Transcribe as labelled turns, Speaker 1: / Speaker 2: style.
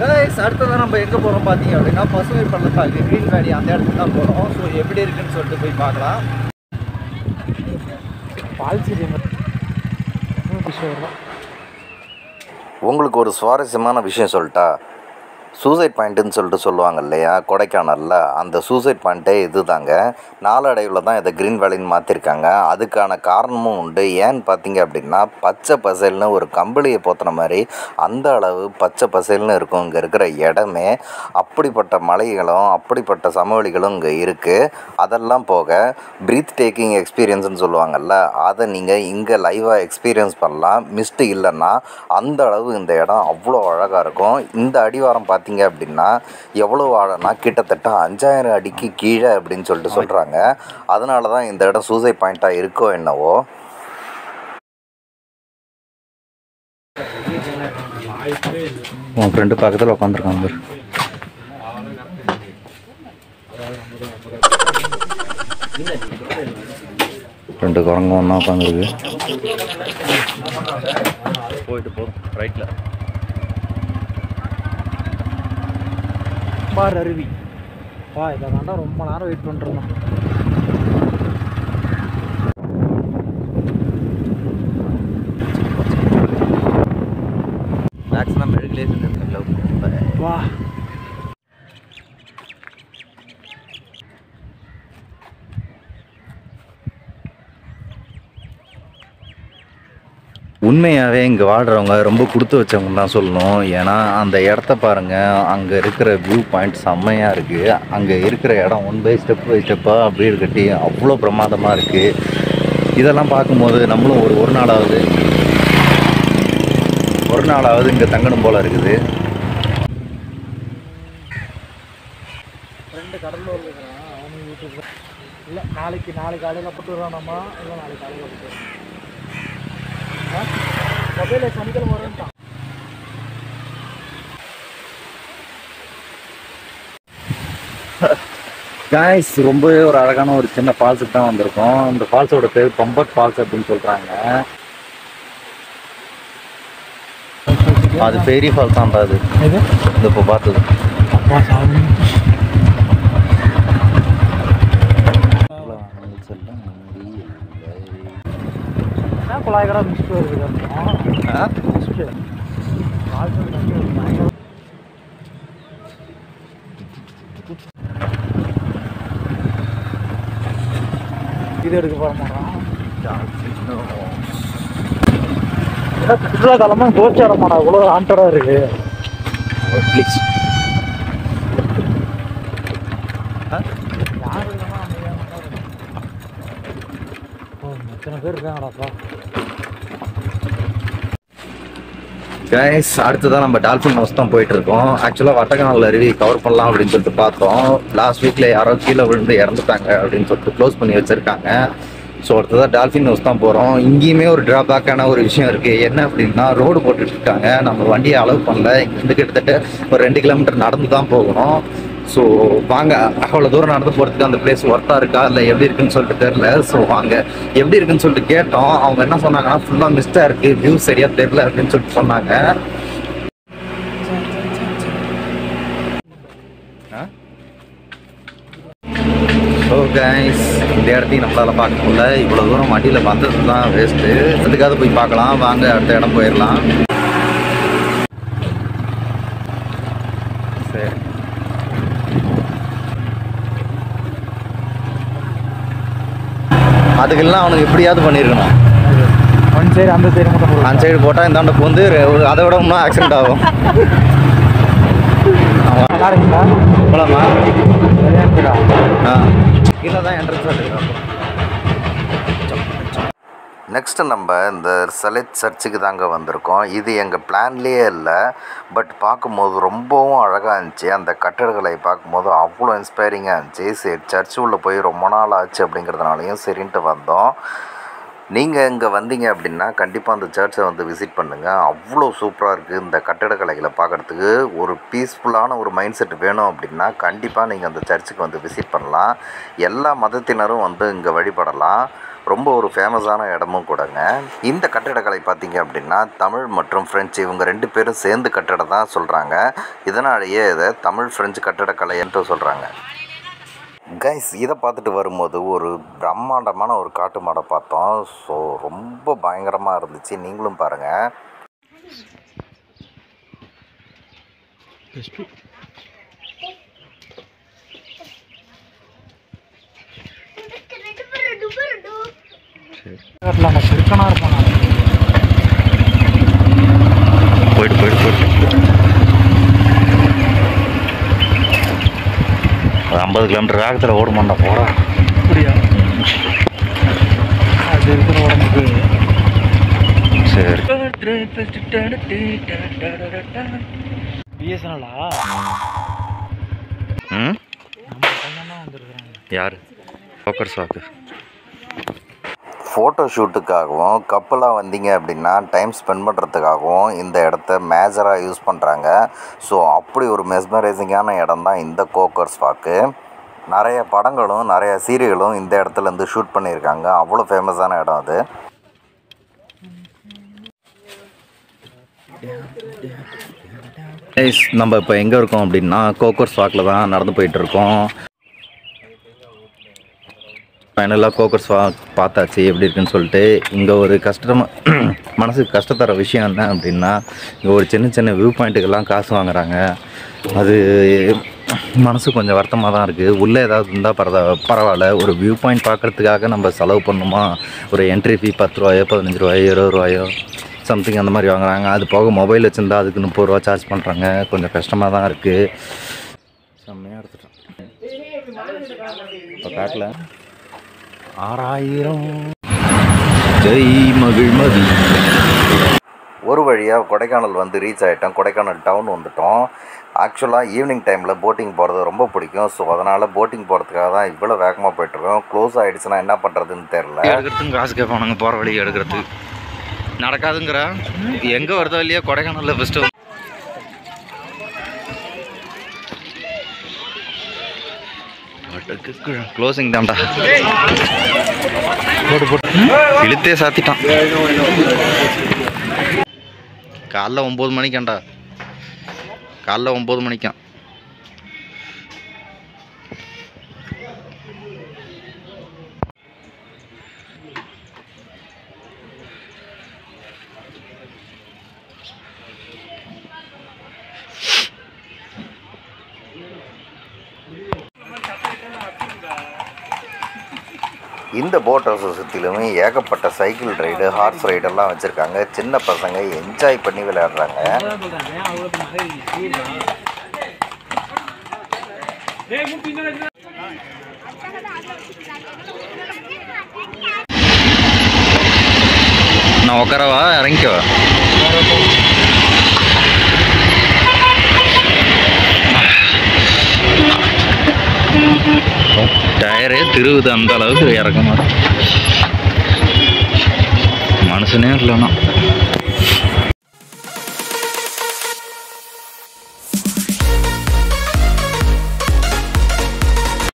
Speaker 1: Guys அடுத்ததான் நம்ம எங்கே போகிறோம் பார்த்தீங்க அப்படின்னா பசுமை பள்ளத்தாக்கு க்ரீன் வேலி அந்த இடத்துக்கு தான் போகிறோம். ஸோ எப்படி இருக்குன்னு சொல்லிட்டு போய் பார்க்கலாம். உங்களுக்கு ஒரு சுவாரஸ்யமான விஷயம் சொல்லிட்டா, சூசைட் பாயிண்ட்டுன்னு சொல்லிட்டு சொல்லுவாங்க இல்லையா கொடைக்கானலில், அந்த சூசைட் பாயிண்ட்டே இது தாங்க. நாளடைவில் தான் இதை க்ரீன் வேலின்னு மாற்றிருக்காங்க. அதுக்கான காரணமும் உண்டு. ஏன்னு பார்த்தீங்க அப்படின்னா பச்சை பசேல்னு ஒரு கம்பளியை போத்துன மாதிரி அந்த அளவு பச்சை பசேல்னு இருக்கும் இங்கே இருக்கிற இடமே. அப்படிப்பட்ட மலைகளும் அப்படிப்பட்ட சமவெளிகளும் இங்கே இருக்குது. அதெல்லாம் போக ப்ரீத் டேக்கிங் எக்ஸ்பீரியன்ஸ்னு சொல்லுவாங்கள்ல, அதை நீங்கள் இங்கே லைவாக எக்ஸ்பீரியன்ஸ் பண்ணலாம். மிஸ்ட்டு இல்லைன்னா அந்த அளவு இந்த இடம் அவ்வளோ அழகாக இருக்கும். இந்த அடிவாரம் பார்த்தீங்க அப்படின்னா எவ்வளோ ஆழம்னா கிட்டத்தட்ட 5000 அடிக்கு கீழே அப்படின்னு சொல்லிட்டு சொல்கிறாங்க. அதனால தான் இந்த இடம் சூசைட் பாயிண்ட்டாக இருக்கோ என்னவோ. உன் ஃப்ரெண்டு பக்கத்தில் உட்காந்துருக்காங்க. ரெண்டு குரங்கு ஒன்றா உட்காந்துருக்கு. போயிட்டு போதும் ரைட்டில்
Speaker 2: பார் அருவி. இதை தாண்டா ரொம்ப நேரம் வெயிட் பண்ணுறோம்.
Speaker 1: மேக்ஸிமம் மெழுகுலேயே செஞ்சுருக்கேன்.
Speaker 2: வா
Speaker 1: உண்மையாகவே இங்கே வாழ்கிறவங்க ரொம்ப கொடுத்து வச்சவங்க தான் சொல்லணும். ஏன்னா அந்த இடத்த பாருங்கள், அங்கே இருக்கிற வியூ பாயிண்ட் செம்மையாக இருக்குது. அங்கே இருக்கிற இடம் ஒன் பை ஸ்டெப்பாக அப்படியே கட்டி அவ்வளோ பிரமாதமாக இருக்குது. இதெல்லாம் பார்க்கும்போது நம்மளும் ஒரு நாளாவது இங்கே தங்கணும் போல் இருக்குது.
Speaker 2: ரெண்டு கடலூர் இருக்கிறான் அவனுக்கு யூடியூப்ல இல்லை. நாளைக்கு காலையில் போட்டு வரோம்மா. இல்லை நாளைக்கு காலையில் போட்டு மொபைலில் சனிக்கிழமை வரேன்ட்டான்.
Speaker 1: காய்ஸ் ரொம்பவே ஒரு அழகான ஒரு சின்ன ஃபால்ஸுக்கு தான் வந்திருக்கோம். இந்த ஃபால்ஸோட பேர் பம்பட் ஃபால்ஸ் அப்படின்னு சொல்கிறாங்க. அது பெரிய ஃபால்ஸ் தான். அது
Speaker 2: இது
Speaker 1: இந்த இப்போ பார்த்தது
Speaker 2: அப்பா சாமி. என்ன குழாய் கடை மிஸ்ட் வருது. மிஸ்ட்டு இது எடுக்க போகிற மாட்டான். சுற்றுலா காலமாக கோச்சாரமாடா இவ்வளோ ஆண்டடாக இருக்கு.
Speaker 1: ப்ளீஸ்
Speaker 2: யார் இல்லைன்னா எத்தனை பேர் இருக்காங்கடாப்பா.
Speaker 1: கைஸ் அடுத்ததான் நம்ம டால்ஃபின் ஹவுஸ் தான் போயிட்டு இருக்கோம். ஆக்சுவலாக வட்டக்கானல் அருவி கவர் பண்ணலாம் அப்படின்னு சொல்லிட்டு பார்த்தோம். லாஸ்ட் வீக்கில் யாரோ கீழே விழுந்து இறந்துட்டாங்க அப்படின்னு சொல்லிட்டு க்ளோஸ் பண்ணி வச்சுருக்காங்க. ஸோ அடுத்ததான் டால்ஃபின் ஹவுஸ் தான் போகிறோம். இங்கேயுமே ஒரு ட்ராபேக்கான ஒரு விஷயம் இருக்குது. என்ன அப்படின்னா ரோடு போட்டுட்ருக்காங்க. நம்ம வண்டியை அலோவ் பண்ணல. இங்கேருந்து கிட்டத்தட்ட ஒரு 2 கிலோமீட்டர் நடந்து தான் போகணும். ஸோ வாங்க, அவ்வளோ தூரம் நடந்து போகிறதுக்கு அந்த பிளேஸ் ஒர்த்தாக இருக்கா இல்லை எப்படி இருக்குன்னு சொல்லிட்டு தெரில. ஸோ வாங்க எப்படி இருக்குன்னு சொல்லிட்டு கேட்டோம். அவங்க என்ன சொன்னாங்கன்னா ஃபுல்லாக மிஸ்டாக இருக்குது, வியூ சரியாக தெரில அப்படின்னு சொல்லிட்டு சொன்னாங்க. ஸோ கைஸ் இந்த இடத்தையும் நம்மளால் பார்க்க முடியல. இவ்வளோ தூரம் வண்டியில் வந்தது தான் வேஸ்ட்டு. அதுக்காவது போய் பார்க்கலாம். வாங்க அடுத்த இடம் போயிடலாம். சரி அதுக்கெல்லாம் அவனுக்கு எப்படியாவது பண்ணியிருக்கணும்.
Speaker 2: ஒன் சைடு அந்த சைடு மட்டும்
Speaker 1: அந்த சைடு போட்டால் இந்தாண்ட வந்து அதை விட இன்னும் ஆக்சிடென்ட் ஆகும்.
Speaker 2: நல்லா இருக்குங்களா?
Speaker 1: போலாமா?
Speaker 2: சரியா
Speaker 1: கீழே தான் என்ட்ரன்ஸ். நெக்ஸ்ட்டு நம்ம இந்த சலெத் சர்ச்சுக்கு தாங்க வந்திருக்கோம். இது எங்கள் பிளான்லேயே இல்லை. பட் பார்க்கும்போது ரொம்பவும் அழகாக இருந்துச்சு. அந்த கட்டடங்களை பார்க்கும்போது அவ்வளோ இன்ஸ்பைரிங்காக இருந்துச்சு. சரி சர்ச்சு உள்ளே போய் ரொம்ப நாள் ஆச்சு அப்படிங்கிறதுனாலையும் சரின்ட்டு வந்தோம். நீங்கள் இங்கே வந்தீங்க அப்படின்னா கண்டிப்பாக அந்த சர்ச்சை வந்து விசிட் பண்ணுங்கள். அவ்வளோ சூப்பராக இருக்குது. இந்த கட்டடக்கலைகளை பார்க்குறதுக்கு ஒரு பீஸ்ஃபுல்லான ஒரு மைண்ட் செட் வேணும் அப்படின்னா கண்டிப்பாக நீங்கள் அந்த சர்ச்சுக்கு வந்து விசிட் பண்ணலாம். எல்லா மதத்தினரும் வந்து இங்கே வழிபடலாம். ரொம்ப ஒரு ஃபேமஸான இடமும் கூடங்க. இந்த கட்டிடக்கலை பார்த்தீங்க அப்படின்னா தமிழ் மற்றும் ஃப்ரெஞ்சு இவங்க 2 பேரும் சேர்ந்து கட்டிடம் தான் சொல்கிறாங்க. இதனாலேயே இதை தமிழ் ஃப்ரெஞ்சு கட்டிடக்கலை என்று சொல்கிறாங்க. கைஸ், இதை பார்த்துட்டு வரும்போது ஒரு பிரம்மாண்டமான ஒரு காட்டு மாடை பார்த்தோம். ஸோ ரொம்ப பயங்கரமாக இருந்துச்சு. நீங்களும் பாருங்கள். போயிட்டு 50 கிலோமீட்டர் வேகத்தில் ஓடுமாண்டா போகிறா.
Speaker 2: அப்படியா? அது இருக்கிற உடம்புக்கு
Speaker 1: சரி.
Speaker 2: பிஎஸ்என்எல்லா
Speaker 1: ம்
Speaker 2: நம்ம பையன் தான் வந்துருக்குறாங்க.
Speaker 1: யார்? ஃபோக்கஸ் வாக்கு ஃபோட்டோ ஷூட்டுக்காகவும் கப்பலாக வந்தீங்க அப்படின்னா டைம் ஸ்பெண்ட் பண்ணுறதுக்காகவும் இந்த இடத்த மேஜராக யூஸ் பண்ணுறாங்க. ஸோ அப்படி ஒரு மெஸ்மரைசிங்கான இடம் தான் இந்த கோக்கர்ஸ் வாக்கு. நிறைய படங்களும் நிறைய சீரியலும் இந்த இடத்துலேருந்து ஷூட் பண்ணியிருக்காங்க. அவ்வளோ ஃபேமஸான இடம் அது. நம்ம இப்போ எங்கே இருக்கோம் அப்படின்னா கோக்கர்ஸ் வாக்கில் தான் நடந்து போயிட்டுருக்கோம். ஃபைனலாக கோக்கர்ஸ் வாக் பார்த்தாச்சு எப்படி இருக்குன்னு சொல்லிட்டு. இங்கே ஒரு மனசுக்கு கஷ்டத்தர விஷயம் என்ன அப்படின்னா இங்கே ஒரு சின்ன சின்ன வியூ பாயிண்ட்டுக்கெல்லாம் காசு வாங்குறாங்க. அது மனசு கொஞ்சம் வருத்தமாக தான் இருக்குது. உள்ளே ஏதாவது இருந்தால் பரவாயில்ல. ஒரு வியூ பாயிண்ட் பார்க்குறதுக்காக நம்ம செலவு பண்ணணுமா? ஒரு என்ட்ரி ஃபீ 10 ரூபாயோ 15 ரூபாயோ 20 ரூபாயோ சம்திங் அந்த மாதிரி வாங்குறாங்க. அது போக மொபைல் வச்சுருந்தா அதுக்கு 30 ரூபா சார்ஜ் பண்ணுறாங்க. கொஞ்சம் கஷ்டமாக தான் இருக்குது. செம்மையாக எடுத்துட்டோம். இப்போ காட்டில் 6000 ஜெய் மகிழ்மதி. ஒரு வழியாக கொடைக்கானல் வந்து ரீச் ஆகிட்டோம். கொடைக்கானல் டவுன் வந்துட்டோம். ஆக்சுவலாக ஈவினிங் டைமில் போட்டிங் போகிறது ரொம்ப பிடிக்கும். ஸோ அதனால் போட்டிங் போகிறதுக்காக தான் இவ்வளோ வேகமாக போய்ட்டுருக்கோம். க்ளோஸ் ஆகிடுச்சுன்னா என்ன பண்ணுறதுன்னு தெரில.
Speaker 3: எடுக்கிறதுக்கு காசு கேட்பானுங்க போகிற வழி எடுக்கிறதுக்கு. நடக்காதுங்கிற எங்கே வருதோ இல்லையா கொடைக்கானலில் ஃபஸ்ட்டு க்ளோசிங் தான்டா. இழுத்தே சாத்திட்டான். காலைல 9 மணிக்காண்டா. காலைல 9 மணிக்கான்.
Speaker 1: இந்த போட் ஹவுஸை சுற்றிலுமே ஏகப்பட்ட சைக்கிள் ரைடு, ஹார்ஸ் ரைடெல்லாம் வச்சுருக்காங்க. சின்ன பசங்க என்ஜாய் பண்ணி விளையாடுறாங்க.
Speaker 3: நான் உட்காரவா இறங்கிக்கவா? டயரே திருவுது அந்த அளவுக்கு இறக்கமா. மனுஷனே இல்லைண்ணா.